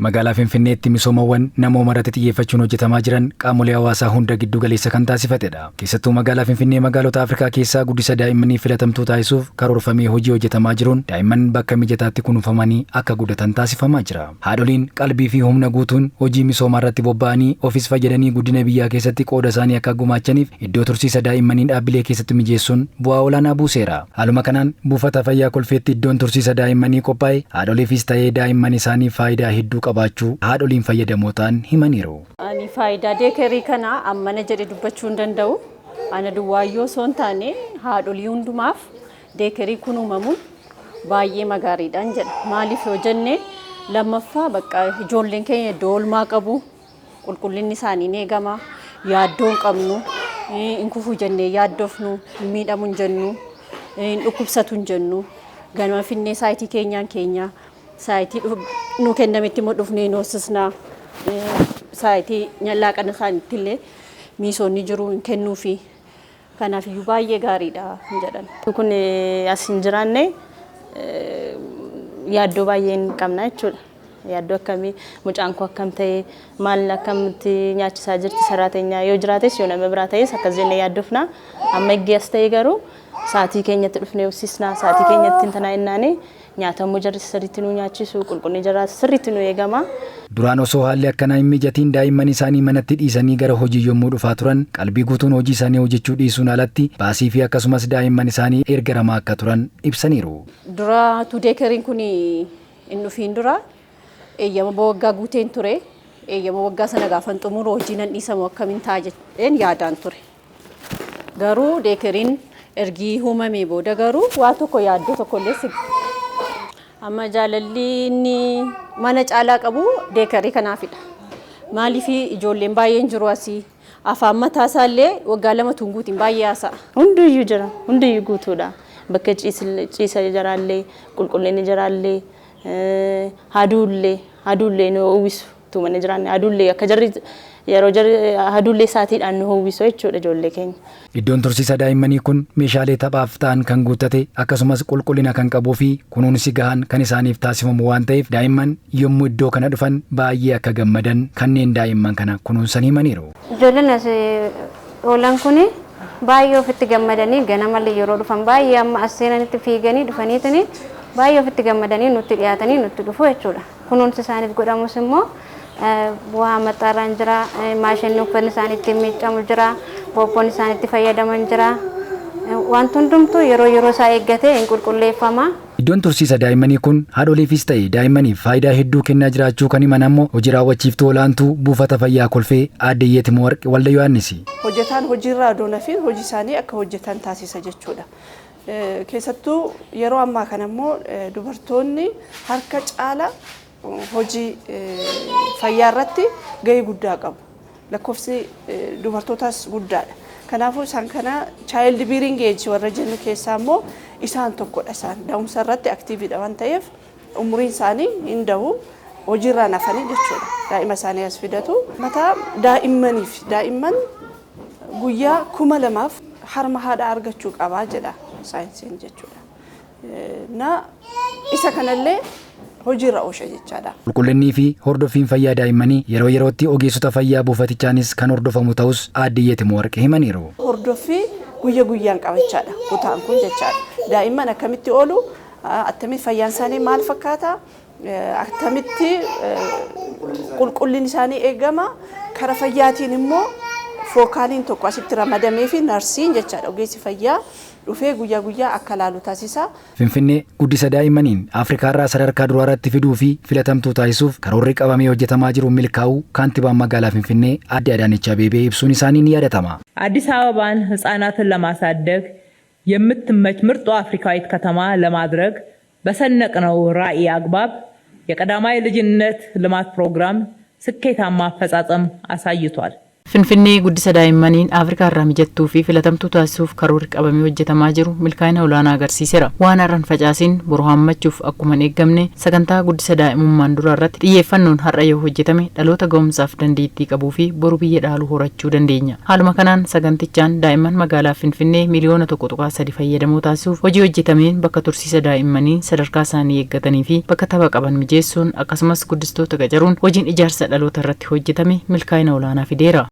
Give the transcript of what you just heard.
Magaalaa Finfinneetti misoomawwan namoota irratti xiyyeeffachuun hojjetamaa jiran qaamolee hawaasaa hunda giddu galeessa kan taasifatedha. Keessattuu magaalaa Finfinnee magaalota Afrikaa keessaa guddisa daa'immanii filatamtuu taasisuuf karoorfamee hojii hojjetamaa jiruun daa'imman bakka mijataatti kunuunfamanii akka guddatan taasifamaa jira. Haadholiin qalbii fi humna guutuun hojii misoomaa irratti bobba'anii ofis fayyadanii guddina biyyaa keessatti qooda isaanii akka gumaachaniif iddoo tursiisa daa'immanii dhaabbilee keessatti mijeessuun bu'aa olaanaa buuseera. Haaluma kanaan buufata fayyaa kolfeetti iddoon tursiisa daa'immanii qophaa'e haadholiifis ta'ee daa'imman isaanii faayidaa hedduu qabaachuu haadholiin fayyadamootaan himaniiru. Ani faayidaa deekerii kana ammana jedhe dubbachuu hin danda'u. Ana duwwaayyoo osoo hin taane haadholii hundumaaf deekerii kun uumamuun baay'ee magaariidhaan jedha. Maaliif yoo jenne lammaffaa bakka ijoolleen keenya iddoo oolmaa qabu, qulqullinni isaanii ni eegama, yaaddoo hin qabnu, hin kufuu jennee yaaddofnu, hin miidhamu hin jennu, hin dhukkubsatu hin jennu. Ganama Finfinnee saayitii keenyaan keenya saayitii nu kennametti immoo dhufnee noosisnaa saayitii laaqana isaaniitti illee misoonni jiru hin kennuufi kanaaf iyyuu baay'ee gaariidha jedhan. Kun as hin jiraanne yaaddoo baay'ee hin qabna jechuudha. Yaaddoo akkamii mucaan koo akkam ta'e maal akkamitti nyaachisaa jirti saraateenya yoo jiraates yoo nama biraa ta'es akkas jennee yaaddofna. Amma eeggees ta'e garuu saatii keenyatti dhufnee hoosisnaa saatii keenyatti tanaa innaanii nyaatamuu jarri sirriitti nu nyaachisu qulqullinni jarraa sirriitti nu eegama. Duraan osoo haalli akkanaa hin mijatiin daa'imman isaanii manatti dhiisanii gara hojii yommuu dhufaa turan qalbii guutuun hojii isaanii hojjechuu dhiisuun alatti baasii fi akkasumas daa'imman isaanii eeggaramaa akka turan ibsaniiru. Dura deekeriin kun hin dhufiin dura eeyyama waggaa guuteen ture. Eeyyama waggaa sana gaafan xumuru hojii nan dhiisamu akkamiin ta'a jedheen yaadaan ture. Garuu deekeriin ergii uumamee booda garuu waa tokko yaaddoo tokkollee amma jaalalli inni mana caalaa qabu deekarii kanaafidha. Maaliif ijoolleen baay'een jiru asii afaan mataa isaallee waggaa lama tunguutiin baay'ee haasa'a. Hundiyyuu jira, hundiyyuu guutuudha. Bakka ciisa jaraallee, qulqullinni jaraallee, haduullee nu uwwisu tumanii jiraanne haduullee akka jarri yeroo jarri haduullee saatiidhaan nu uwwisu jechuudha ijoollee keenya. Iddoon tursiisa daa'immanii kun meeshaalee taphaaf ta'an kan guuttate akkasumas qulqullina kan qabuu fi kunuunsi gahaan kan isaaniif taasifamu waan ta'eef daa'imman yommuu iddoo kana dhufan baay'ee akka gammadan kanneen daa'imman kana kunuunsan himaniiru. Ijoolleen as oolan kun baay'ee ofitti gammadanii ganamallee yeroo dhufan baay'ee amma as seenanitti fiiganii dhufaniitini baay'ee ofitti gammadanii nutti dhiyaatanii nutti dhufu jechuudha. Kunuunsi isaaniif godhamus immoo bu'aa maxxaaraan jira, maashinni uffanni isaaniitti miiccamu jira, boobboon isaaniitti fayyadaman jira. Wanti hundumtuu yeroo isaa eeggatee hin qulqulleeffama. Iddoon tursiisa daa'immanii kun haadholiifis ta'e daa'immaniif faayidaa hedduu kennaa jiraachuu kan himan ammoo hojii raawwachiiftuu olaantuu buufata fayyaa kolfee aadde Yeetimoo Warqi Walda Yohaannisi. Hojjetaan hojiirraa doona fi hojii isaanii akka hojjetan taasisa jechuudha. Keessattuu yeroo ammaa kana immoo dubartoonni harka caala hojii fayyaa irratti gahee guddaa qabu. Lakkoofsi dubartootaas guddaadha. Kanaafuu isaan kana child bearing age warra jennu keessaa immoo isaan tokkodha isaan da'umsa irratti aktiiviidha waan ta'eef umuriin isaanii hin dahu hojiirraa nafanii jechuudha. Daa'ima isaanii as fidatu. Mataa daa'immaniif daa'imman guyyaa 2000 harma haadha argachuu qabaa jedha saayinsiin jechuudha. Isa kanallee hojiirra oolcha jechaadha. Qulqullinnii fi hordoffiin fayyaa daa'immanii yeroo yerootti ogeessota fayyaa buufatichaanis kan hordofamu ta'us aadde Yeetimoo Warqi himaniiru. Hordoffii guyyaa guyyaan qabachaadha kutaan kun jechaadha. Daa'imman akkamitti oolu, akkamitti fayyaan isaanii maal fakkaata, akkamitti qulqullinni isaanii eegama, karaa fayyaatiin immoo fookaaliin tokko asitti ramadamee fi narsiin jechaadha ogeessi fayyaa dhufee guyyaa guyyaa akka laalu taasisa. Finfinnee guddisa daa'immaniin Afrikaa irraa sadarkaa duraarratti fiduu fi filatamtuu taasisuuf karoorri qabamee hojjetamaa jiru milkaa'uu kaantibaan magaalaa Finfinnee aadde Adaanech Abeebee ibsuun isaanii ni yaadatama. አዲስ አበባን ህፃናትን ለማሳደግ የምትመች ምርጡ አፍሪካዊት ከተማ ለማድረግ በሰነቅነው ራዕይ አግባብ የቀዳማይ ልጅነት ልማት ፕሮግራም ስኬታማ አፈጻጸም አሳይቷል። Finfinnee guddisa daa'immaniin Afrikaa irraa mijattuu fi filatamtuu taasisuuf karoorri qabamee hojjetamaa jiru milkaa'ina olaanaa agarsiiseera. Waan har'an facaasin boru hammachuuf akkuma eeggamne sagantaa guddisa daa'imummaan dura irratti xiyyeeffannoon har'a yoo hojjetame dhaloota ga'umsaaf dandeettii qabuu fi boru biyya dhaalu horachuu dandeenya. Haaluma kanaan sagantichaan daa'imman magaalaa Finfinnee miliyoona 1.3 fayyadamoo taasisuuf hojii hojjetameen bakka tursiisa daa'immanii sadarkaa isaanii eeggatanii fi bakka tapha qaban mijeessuun akkasumas guddistoota qacaruun hojiin ijaarsa dhaloota irratti hojjetame milkaa'ina olaanaa fideera.